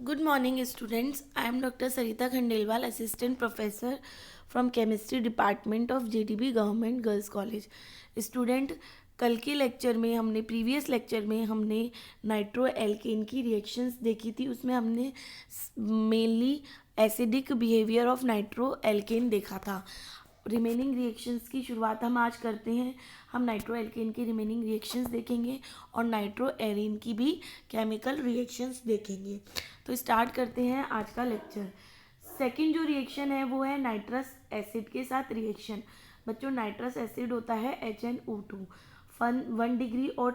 Good morning, students. I am Dr. Sarita Khandelwal, Assistant Professor from Chemistry Department of JDB Government Girls College. Student, कल के lecture में previous lecture में हमने nitro alkene की reactions देखी थी. उसमें हमने mainly acidic behaviour of nitro alkene देखा था. रिमेनिंग रिएक्शंस की शुरुआत हम आज करते हैं. हम नाइट्रो एल्केन की रिमेनिंग रिएक्शंस देखेंगे और नाइट्रो एरीन की भी केमिकल रिएक्शंस देखेंगे. तो स्टार्ट करते हैं आज का लेक्चर. सेकंड जो रिएक्शन है वो है नाइट्रस एसिड के साथ रिएक्शन. बच्चों, नाइट्रस एसिड होता है HNO2. 1 डिग्री और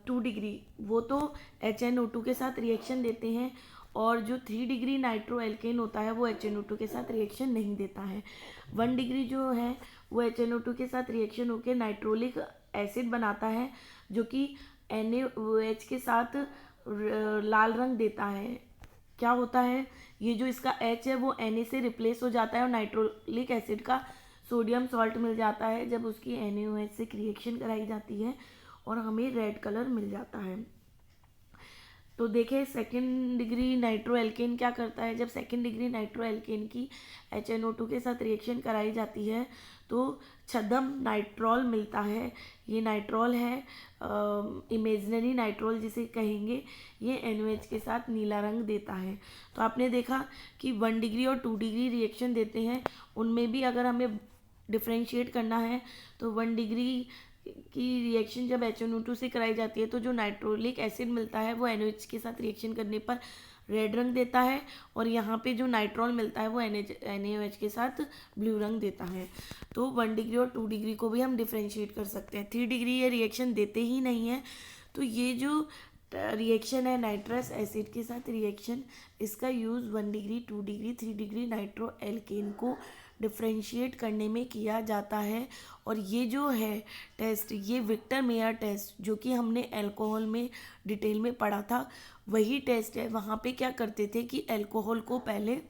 2 डिग्री वो तो HNO2 के साथ रिएक्शन देते हैं, और जो 3 डिग्री नाइट्रो एल्केन होता है वो HNO2 के साथ रिएक्शन नहीं देता है. 1 डिग्री जो है वो HNO2 के साथ रिएक्शन होकर नाइट्रोलिक एसिड बनाता है, जो कि NaOH के साथ लाल रंग देता है. क्या होता है, ये जो इसका H है वो Na से रिप्लेस हो जाता है और नाइट्रोलिक एसिड का सोडियम सॉल्ट मिल जाता है जब उसकी NaOH से रिएक्शन कराई जाती है, और हमें रेड कलर मिल जाता है. तो देखें, सेकेंड डिग्री नाइट्रो एल्केन क्या करता है. जब सेकेंड डिग्री नाइट्रो एल्केन की HNO2 के साथ रिएक्शन कराई जाती है तो छद्म नाइट्रॉल मिलता है. ये नाइट्रॉल है इमेजिनरी नाइट्रॉल जिसे कहेंगे. ये NaOH के साथ नीला रंग देता है. तो आपने देखा कि 1 डिग्री और 2 डिग्री रिएक्शन देते हैं. उनमें भी अगर हमें डिफ्रेंशिएट करना है तो 1 डिग्री की रिएक्शन जब HNO2 से कराई जाती है तो जो नाइट्रोलिक एसिड मिलता है वो NaOH के साथ रिएक्शन करने पर रेड रंग देता है, और यहाँ पे जो नाइट्रॉल मिलता है वो NaOH के साथ ब्लू रंग देता है. तो 1 डिग्री और 2 डिग्री को भी हम डिफ्रेंशिएट कर सकते हैं. 3 डिग्री ये रिएक्शन देते ही नहीं है. तो ये जो रिएक्शन है नाइट्रस एसिड के साथ रिएक्शन, इसका use 1 degree 2 degree 3 degree nitro alkane को डिफ्रेंशिएट करने में किया जाता है. और ये जो है टेस्ट, ये विक्टर मेयर टेस्ट जो कि हमने अल्कोहल में डिटेल में पढ़ा था, वही टेस्ट है. वहाँ पे क्या करते थे कि अल्कोहल को पहले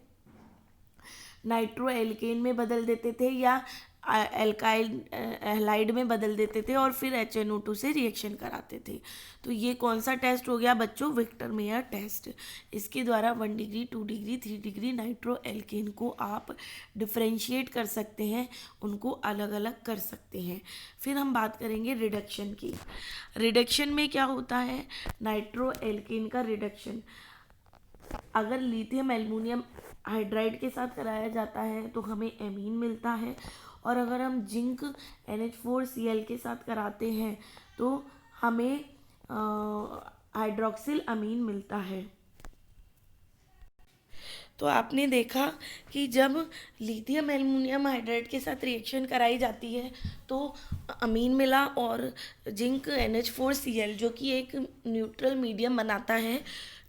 नाइट्रो एल्केन में बदल देते थे या एल्काइल हैलाइड में बदल देते थे और फिर HNO2 से रिएक्शन कराते थे. तो ये कौन सा टेस्ट हो गया बच्चों? Victor Meyer test. इसके द्वारा 1 degree 2 degree 3 degree nitro alkane को आप डिफ्रेंशिएट कर सकते हैं, उनको अलग अलग कर सकते हैं. फिर हम बात करेंगे रिडक्शन की. रिडक्शन में क्या होता है? नाइट्रो एल्केन का रिडक्शन अगर लिथियम एल्युमिनियम हाइड्राइड के साथ कराया जाता है तो हमें एमीन मिलता है, और अगर हम जिंक NH4Cl के साथ कराते हैं तो हमें हाइड्रोक्सिल अमीन मिलता है. तो आपने देखा कि जब लिथियम एल्युमिनियम हाइड्राइड के साथ रिएक्शन कराई जाती है तो अमीन मिला, और जिंक NH4Cl जो कि एक न्यूट्रल मीडियम बनाता है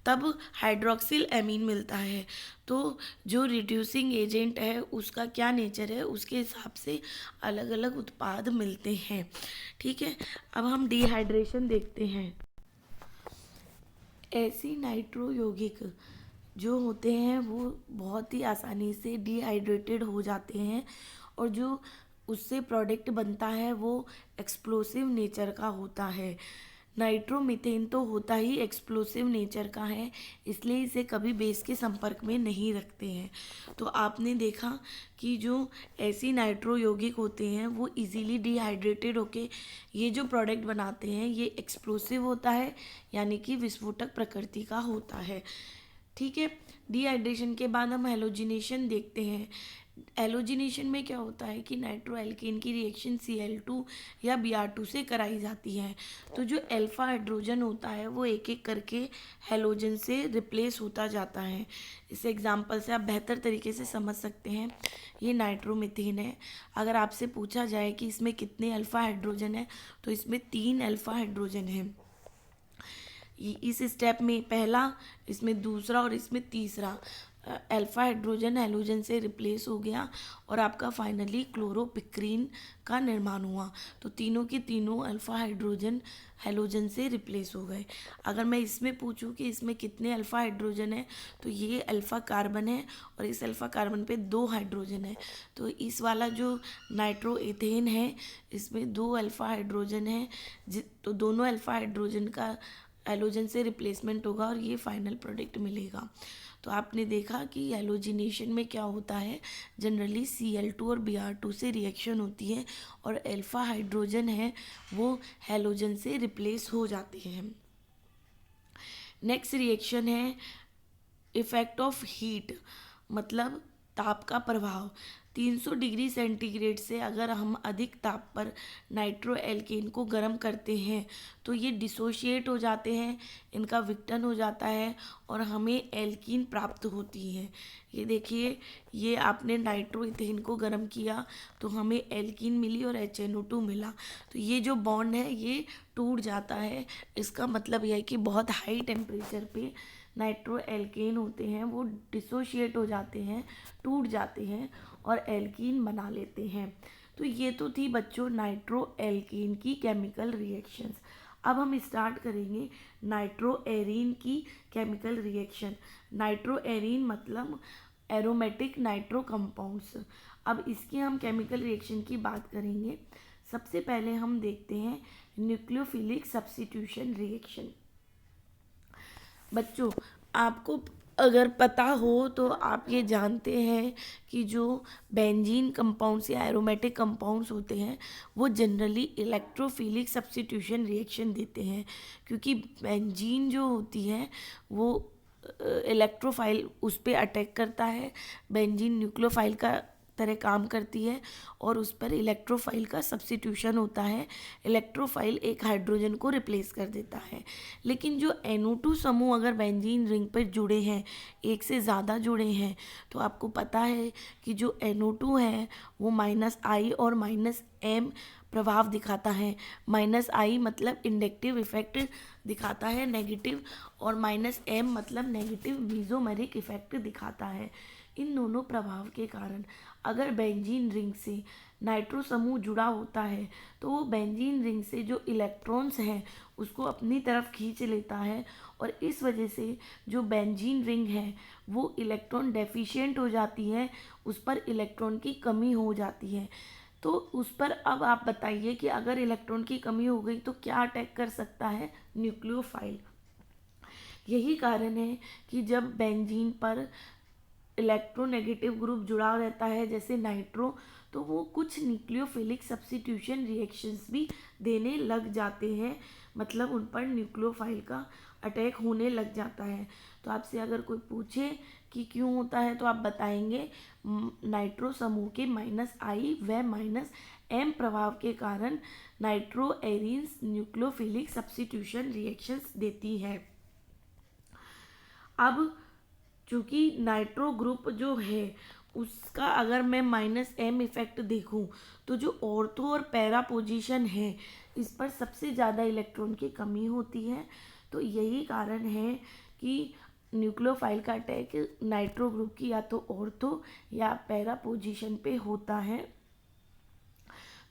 तब हाइड्रोक्सिल एमीन मिलता है. तो जो रिड्यूसिंग एजेंट है उसका क्या नेचर है, उसके हिसाब से अलग अलग उत्पाद मिलते हैं. ठीक है, अब हम डिहाइड्रेशन देखते हैं. ऐसी नाइट्रो यौगिक जो होते हैं वो बहुत ही आसानी से डिहाइड्रेटेड हो जाते हैं, और जो उससे प्रोडक्ट बनता है वो एक्सप्लोसिव नेचर का होता है. नाइट्रोमीथेन तो होता ही एक्सप्लोसिव नेचर का है, इसलिए इसे कभी बेस के संपर्क में नहीं रखते हैं. तो आपने देखा कि जो ऐसी नाइट्रो यौगिक होते हैं वो इजीली डिहाइड्रेटेड होके ये जो प्रोडक्ट बनाते हैं ये एक्सप्लोसिव होता है, यानी कि विस्फोटक प्रकृति का होता है. ठीक है, डिहाइड्रेशन के बाद हम हेलोजिनेशन देखते हैं. हेलोजिनेशन में क्या होता है कि नाइट्रो एल्केन की रिएक्शन Cl2 या Br2 से कराई जाती है. तो जो अल्फा हाइड्रोजन होता है वो एक एक करके हेलोजन से रिप्लेस होता जाता है. इस एग्जांपल से आप बेहतर तरीके से समझ सकते हैं. ये नाइट्रोमीथेन है. अगर आपसे पूछा जाए कि इसमें कितने अल्फा हाइड्रोजन है तो इसमें 3 अल्फा हाइड्रोजन है. इस स्टेप में पहला, इसमें दूसरा और इसमें तीसरा अल्फा हाइड्रोजन हेलोजन से रिप्लेस हो गया और आपका फाइनली क्लोरोपिक्रीन का निर्माण हुआ. तो तीनों के तीनों अल्फा हाइड्रोजन हेलोजन से रिप्लेस हो गए. अगर मैं इसमें पूछूं कि इसमें कितने अल्फा हाइड्रोजन है तो ये अल्फा कार्बन है और इस अल्फा कार्बन पे 2 हाइड्रोजन है. तो इस वाला जो नाइट्रो एथेन है इसमें 2 अल्फा हाइड्रोजन है. तो दोनों अल्फा हाइड्रोजन का हैलोजन से रिप्लेसमेंट होगा और ये फाइनल प्रोडक्ट मिलेगा। तो आपने देखा कि हैलोजिनेशन में क्या होता है, जनरली Cl2 और Br2 से रिएक्शन होती है और अल्फा हाइड्रोजन है वो हैलोजन से रिप्लेस हो जाते हैं। नेक्स्ट रिएक्शन है इफेक्ट ऑफ हीट, मतलब ताप का प्रभाव। 300 डिग्री सेंटीग्रेड से अगर हम अधिक ताप पर नाइट्रो एल्केन को गर्म करते हैं तो ये डिसोशिएट हो जाते हैं, इनका विघटन हो जाता है और हमें एल्कीन प्राप्त होती है। ये देखिए, ये आपने नाइट्रो इथेन को गर्म किया तो हमें एल्कीन मिली और HNO2 मिला। तो ये जो बॉन्ड है ये टूट जाता है। इसका मतलब यह है कि बहुत हाई टेम्परेचर पे नाइट्रो एल्केन होते हैं वो डिसोशिएट हो जाते हैं, टूट जाते हैं और एल्कीन बना लेते हैं। तो ये तो थी बच्चों नाइट्रो एल्केन की केमिकल रिएक्शंस। अब हम स्टार्ट करेंगे नाइट्रो एरीन की केमिकल रिएक्शन। नाइट्रो एरीन मतलब एरोमेटिक नाइट्रो कंपाउंड्स। अब इसकी हम केमिकल रिएक्शन की बात करेंगे। सबसे पहले हम देखते हैं न्यूक्लियोफिलिक सब्स्टिट्यूशन रिएक्शन। बच्चों, आपको अगर पता हो तो आप ये जानते हैं कि जो बेंजीन कंपाउंड्स या एरोमेटिक कंपाउंड्स होते हैं वो जनरली इलेक्ट्रोफिलिक सब्स्टिट्यूशन रिएक्शन देते हैं, क्योंकि बेंजीन जो होती है वो इलेक्ट्रोफाइल उस पर अटैक करता है। बेंजीन न्यूक्लियोफाइल का तरह काम करती है और उस पर इलेक्ट्रोफाइल का सब्स्टिट्यूशन होता है। इलेक्ट्रोफाइल एक हाइड्रोजन को रिप्लेस कर देता है। लेकिन जो NO2 समूह अगर बेंजीन रिंग पर जुड़े हैं, एक से ज़्यादा जुड़े हैं, तो आपको पता है कि जो NO2 है वो -I और -M प्रभाव दिखाता है। -I मतलब इंडक्टिव इफेक्ट दिखाता है नेगेटिव, और -M मतलब नेगेटिव मीजोमेरिक इफेक्ट दिखाता है। इन दोनों प्रभाव के कारण अगर बेंजीन रिंग से नाइट्रो समूह जुड़ा होता है तो वो बेंजीन रिंग से जो इलेक्ट्रॉन्स हैं उसको अपनी तरफ खींच लेता है, और इस वजह से जो बेंजीन रिंग है वो इलेक्ट्रॉन डेफिशिएंट हो जाती है, उस पर इलेक्ट्रॉन की कमी हो जाती है। तो उस पर अब आप बताइए कि अगर इलेक्ट्रॉन की कमी हो गई तो क्या अटैक कर सकता है? न्यूक्लियोफाइल। यही कारण है कि जब बेंजीन पर इलेक्ट्रोनेगेटिव ग्रुप जुड़ा रहता है जैसे नाइट्रो, तो वो कुछ न्यूक्लियोफिलिक सब्स्टिट्यूशन रिएक्शंस भी देने लग जाते हैं, मतलब उन पर न्यूक्लियोफाइल का अटैक होने लग जाता है। तो आपसे अगर कोई पूछे कि क्यों होता है तो आप बताएंगे नाइट्रो समूह के -I व -M प्रभाव के कारण nitro arenes nucleophilic substitution reactions देती है। अब चूँकि नाइट्रो ग्रुप जो है उसका अगर मैं -M इफेक्ट देखूं तो जो ऑर्थो और पैरा पोजीशन है इस पर सबसे ज़्यादा इलेक्ट्रॉन की कमी होती है। तो यही कारण है कि न्यूक्लियोफाइल का अटैक नाइट्रो ग्रुप की या तो ऑर्थो या पैरा पोजीशन पे होता है।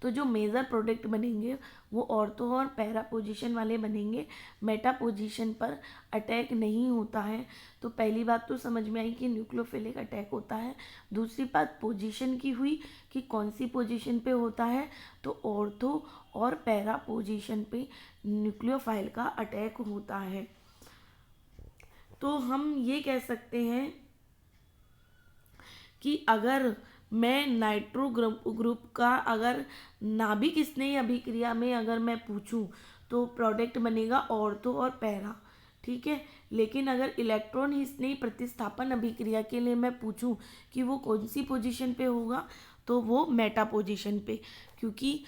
तो जो मेजर प्रोडक्ट बनेंगे वो ऑर्थो और पैरा पोजीशन वाले बनेंगे, मेटा पोजीशन पर अटैक नहीं होता है। तो पहली बात तो समझ में आई कि न्यूक्लियोफिलिक अटैक होता है। दूसरी बात पोजीशन की हुई कि कौन सी पोजीशन पे होता है, तो ऑर्थो और पैरा पोजीशन पे न्यूक्लियोफाइल का अटैक होता है। तो हम ये कह सकते हैं कि अगर मैं नाइट्रो ग्रुप का अगर नाभिक स्नेही अभिक्रिया में अगर मैं पूछूं तो प्रोडक्ट बनेगा ऑर्थो और पैरा, ठीक है। लेकिन अगर इलेक्ट्रॉन स्नेही प्रतिस्थापन अभिक्रिया के लिए मैं पूछूं कि वो कौन सी पोजीशन पे होगा तो वो मेटा पोजीशन पे, क्योंकि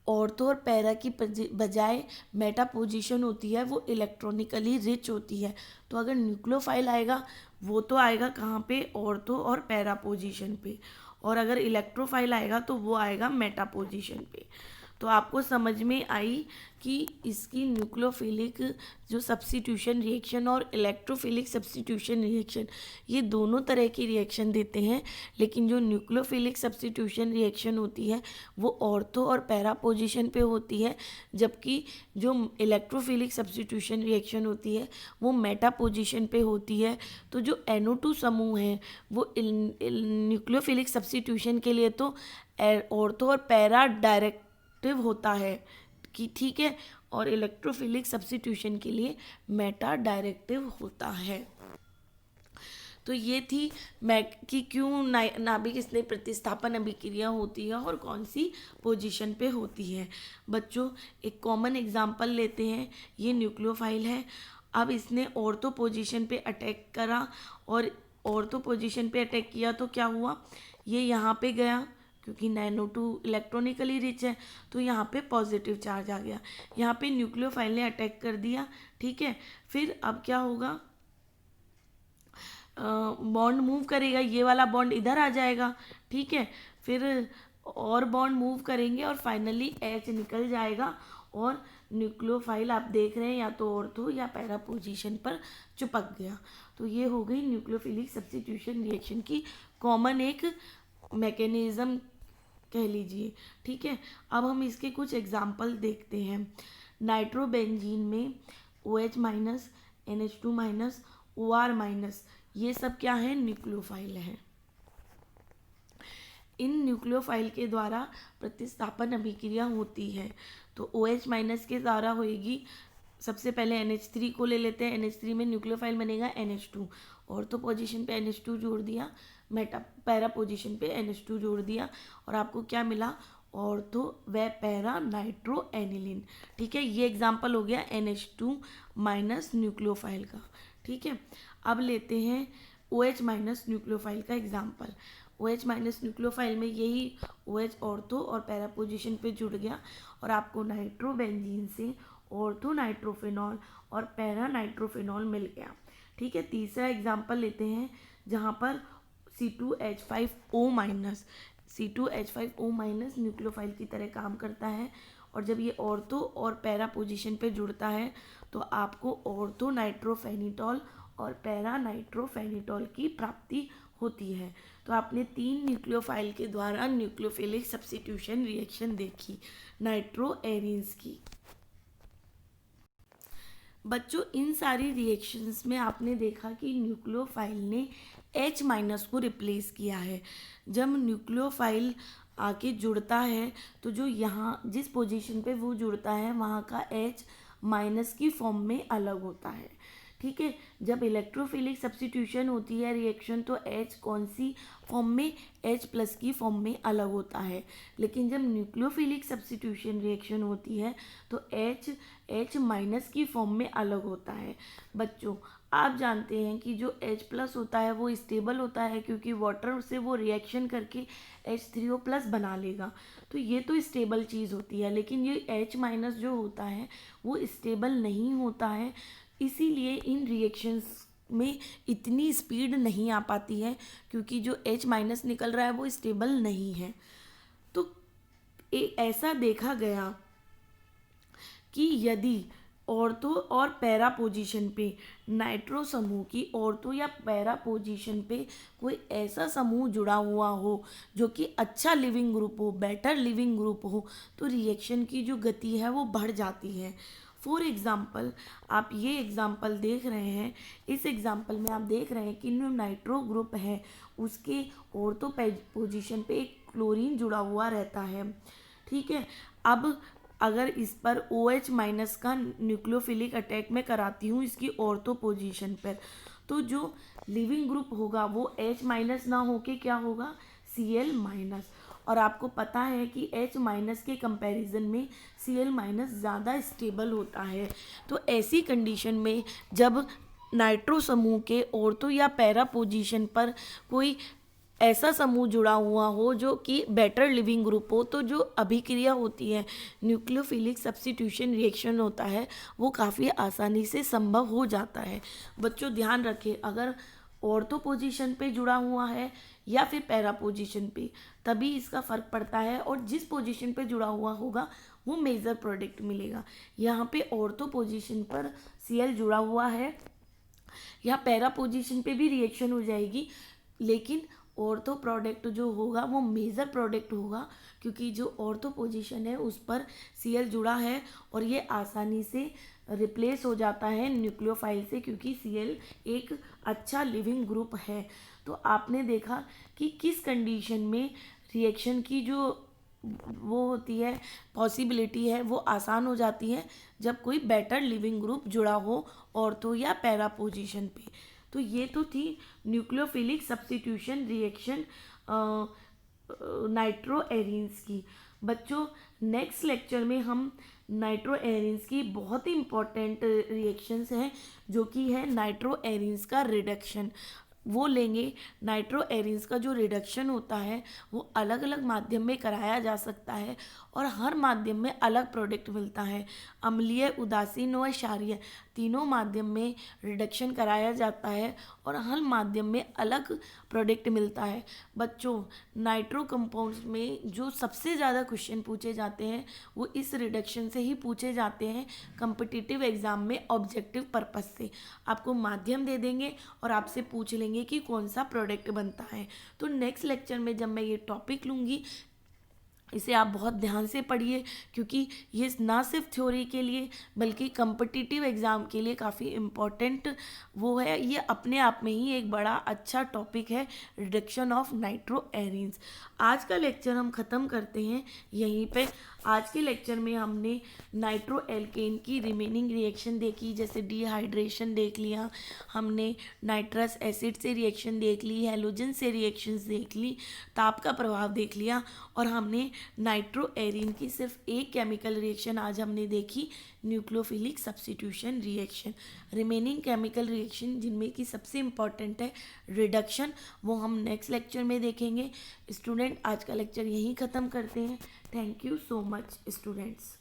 ऑर्थो और पैरा की बजाय मेटा पोजीशन होती है वो इलेक्ट्रॉनिकली रिच होती है। तो अगर न्यूक्लियोफाइल आएगा वो तो आएगा कहाँ पे? ऑर्थो और पैरा पोजीशन पे, और अगर इलेक्ट्रोफाइल आएगा तो वो आएगा मेटा पोजीशन पे। तो आपको समझ में आई कि इसकी न्यूक्लियोफिलिक जो सब्स्टिट्यूशन रिएक्शन और इलेक्ट्रोफिलिक सब्स्टिट्यूशन रिएक्शन ये दोनों तरह की रिएक्शन देते हैं, लेकिन जो न्यूक्लियोफिलिक सब्स्टिट्यूशन रिएक्शन होती है वो ऑर्थो और पैरा पोजीशन पे होती है, जबकि जो इलेक्ट्रोफिलिक सब्स्टिट्यूशन रिएक्शन होती है वो मेटा पोजीशन पे होती है। तो जो NO2 समूह है वो न्यूक्लियोफिलिक सब्स्टिट्यूशन के लिए तो ऑर्थो और पैरा डायरेक्ट होता है कि ठीक है, और इलेक्ट्रोफिलिक सब्स्टिट्यूशन के लिए मेटा डायरेक्टिव होता है। तो ये थी कि क्यों नाभिक स्नेह प्रतिस्थापन अभिक्रिया होती है और कौन सी पोजीशन पे होती है। बच्चों एक कॉमन एग्जांपल लेते हैं, ये न्यूक्लियोफाइल है। अब इसने ऑर्थो पोजीशन पे अटैक करा और ऑर्थो पोजीशन पे अटैक किया तो क्या हुआ, ये यहाँ पे गया क्योंकि NO2 इलेक्ट्रॉनिकली रिच है तो यहाँ पे पॉजिटिव चार्ज आ गया। यहाँ पे न्यूक्लियोफाइल ने अटैक कर दिया, ठीक है। फिर अब क्या होगा, बॉन्ड मूव करेगा, ये वाला बॉन्ड इधर आ जाएगा, ठीक है। फिर और बॉन्ड मूव करेंगे और फाइनली H निकल जाएगा और न्यूक्लियोफाइल आप देख रहे हैं या तो ऑर्थो या पैरा पोजीशन पर चिपक गया। तो ये हो गई न्यूक्लियोफिलिक सब्स्टिट्यूशन रिएक्शन की कॉमन एक मैकेनिज्म कह लीजिए, ठीक है। अब हम इसके कुछ एग्जाम्पल देखते हैं। नाइट्रोबेंजीन में OH minus, NH2 minus, OR minus, ये सब क्या है, न्यूक्लियोफाइल है। इन न्यूक्लियोफाइल के द्वारा प्रतिस्थापन अभिक्रिया होती है। तो OH माइनस के द्वारा होएगी, सबसे पहले NH3 को ले लेते हैं। NH3 में न्यूक्लियोफाइल बनेगा NH2, ऑर्थो पोजीशन पे NH2 जोड़ दिया, पैरा पोजीशन पे NH2 जोड़ दिया और आपको क्या मिला, ऑर्थो व पैरा नाइट्रो एनिलीन, ठीक है। ये एग्जाम्पल हो गया NH2 माइनस न्यूक्लियोफाइल का, ठीक है। अब लेते हैं OH माइनस न्यूक्लियोफाइल का एग्जाम्पल। OH माइनस न्यूक्लियोफाइल में यही OH ऑर्थो और पैरा पोजीशन पे जुड़ गया और आपको नाइट्रोबेंजीन से ऑर्थो नाइट्रोफेनॉल और पैरा नाइट्रोफेनॉल मिल गया, ठीक है। तीसरा एग्जाम्पल लेते हैं जहाँ पर C2H5O minus, C2H5O minus nucleophile की तरह काम करता है और जब ये ऑर्थो और पैरा पोजीशन पे जुड़ता है तो आपको ऑर्थो नाइट्रोफेनिटॉल और पैरा नाइट्रोफेनिटॉल की प्राप्ति होती है। तो आपने 3 न्यूक्लियोफाइल के द्वारा न्यूक्लियोफिलिक सब्स्टिट्यूशन रिएक्शन देखी नाइट्रो एरीन्स की। बच्चों इन सारी रिएक्शंस में आपने देखा कि न्यूक्लियोफाइल ने H माइनस को रिप्लेस किया है। जब न्यूक्लियोफाइल आके जुड़ता है तो जो यहाँ जिस पोजीशन पे वो जुड़ता है वहाँ का H माइनस की फॉर्म में अलग होता है, ठीक है। जब इलेक्ट्रोफिलिक सब्स्टिट्यूशन होती है रिएक्शन तो H कौन सी फॉर्म में, H प्लस की फॉर्म में अलग होता है। लेकिन जब न्यूक्लियोफिलिक सब्स्टिट्यूशन रिएक्शन होती है तो H माइनस की फॉर्म में अलग होता है। बच्चों आप जानते हैं कि जो H प्लस होता है वो स्टेबल होता है क्योंकि वाटर से वो रिएक्शन करके H3O प्लस बना लेगा, तो ये तो स्टेबल चीज़ होती है। लेकिन ये H माइनस जो होता है वो स्टेबल नहीं होता है, इसीलिए इन रिएक्शंस में इतनी स्पीड नहीं आ पाती है क्योंकि जो H माइनस निकल रहा है वो स्टेबल नहीं है। तो ऐसा देखा गया कि यदि ऑर्थो और पैरा पोजीशन पे नाइट्रो समूह की ऑर्थो या पैरा पोजीशन पे कोई ऐसा समूह जुड़ा हुआ हो जो कि अच्छा लिविंग ग्रुप हो, बेटर लिविंग ग्रुप हो, तो रिएक्शन की जो गति है वो बढ़ जाती है। फॉर एग्ज़ाम्पल आप ये एग्ज़ाम्पल देख रहे हैं, इस एग्ज़ाम्पल में आप देख रहे हैं कि जो नाइट्रो ग्रुप है उसके ऑर्थो पोजीशन पे एक क्लोरीन जुड़ा हुआ रहता है, ठीक है। अब अगर इस पर OH माइनस का न्यूक्लियोफिलिक अटैक में कराती हूँ इसकी ऑर्थो पोजीशन पर, तो जो लिविंग ग्रुप होगा वो H माइनस ना होके क्या होगा, Cl माइनस। और आपको पता है कि H माइनस के कंपैरिजन में Cl माइनस ज़्यादा स्टेबल होता है। तो ऐसी कंडीशन में जब नाइट्रो समूह के ऑर्थो या पैरा पोजीशन पर कोई ऐसा समूह जुड़ा हुआ हो जो कि बेटर लिविंग ग्रुप हो, तो जो अभिक्रिया होती है न्यूक्लियोफिलिक सब्स्टिट्यूशन रिएक्शन होता है वो काफ़ी आसानी से संभव हो जाता है। बच्चों ध्यान रखें, अगर ऑर्थो पोजीशन पे जुड़ा हुआ है या फिर पैरा पोजीशन पे तभी इसका फ़र्क पड़ता है, और जिस पोजीशन पे जुड़ा हुआ होगा वो मेजर प्रोडक्ट मिलेगा। यहाँ पे ऑर्थो पोजीशन पर Cl जुड़ा हुआ है या पैरा पोजीशन पे भी रिएक्शन हो जाएगी, लेकिन ऑर्थो प्रोडक्ट जो होगा वो मेजर प्रोडक्ट होगा क्योंकि जो ऑर्थो पोजीशन है उस पर Cl जुड़ा है और ये आसानी से रिप्लेस हो जाता है न्यूक्लियोफाइल से क्योंकि Cl एक अच्छा लिविंग ग्रुप है। तो आपने देखा कि किस कंडीशन में रिएक्शन की जो वो होती है, पॉसिबिलिटी है, वो आसान हो जाती है जब कोई बेटर लिविंग ग्रुप जुड़ा हो ऑर्थो या पैरा पोजीशन पे। तो ये तो थी न्यूक्लियोफिलिक सब्स्टिट्यूशन रिएक्शन नाइट्रोएरिन्स की। बच्चों, नेक्स्ट लेक्चर में हम नाइट्रोएरिन्स की बहुत ही इम्पॉर्टेंट रिएक्शंस हैं जो कि है नाइट्रोएरिन्स का रिडक्शन, वो लेंगे। नाइट्रोएरिन्स का जो रिडक्शन होता है वो अलग अलग माध्यम में कराया जा सकता है और हर माध्यम में अलग प्रोडक्ट मिलता है। अम्लीय, उदासीन व क्षारीय तीनों माध्यम में रिडक्शन कराया जाता है और हर माध्यम में अलग प्रोडक्ट मिलता है। बच्चों, नाइट्रो कंपाउंड्स में जो सबसे ज़्यादा क्वेश्चन पूछे जाते हैं वो इस रिडक्शन से ही पूछे जाते हैं कम्पिटिटिव एग्ज़ाम में ऑब्जेक्टिव पर्पस से। आपको माध्यम दे देंगे और आपसे पूछ लेंगे कि कौन सा प्रोडक्ट बनता है। तो नेक्स्ट लेक्चर में जब मैं ये टॉपिक लूँगी, इसे आप बहुत ध्यान से पढ़िए क्योंकि ये ना सिर्फ थ्योरी के लिए बल्कि कम्पिटिटिव एग्ज़ाम के लिए काफ़ी इम्पॉर्टेंट वो है। ये अपने आप में ही एक बड़ा अच्छा टॉपिक है, रिडक्शन ऑफ नाइट्रोएरिन्स। आज का लेक्चर हम ख़त्म करते हैं यहीं पे। आज के लेक्चर में हमने नाइट्रो एल्केन की रिमेनिंग रिएक्शन देखी, जैसे डिहाइड्रेशन देख लिया हमने, नाइट्रस एसिड से रिएक्शन देख ली, हैलोजन से रिएक्शंस देख ली, ताप का प्रभाव देख लिया और हमने नाइट्रोएरिन की सिर्फ एक केमिकल रिएक्शन आज हमने देखी, nucleophilic substitution reaction. Remaining chemical reaction जिनमें की सबसे इम्पॉर्टेंट है रिडक्शन, वो हम नेक्स्ट लेक्चर में देखेंगे। स्टूडेंट, आज का लेक्चर यहीं ख़त्म करते हैं। Thank you so much students.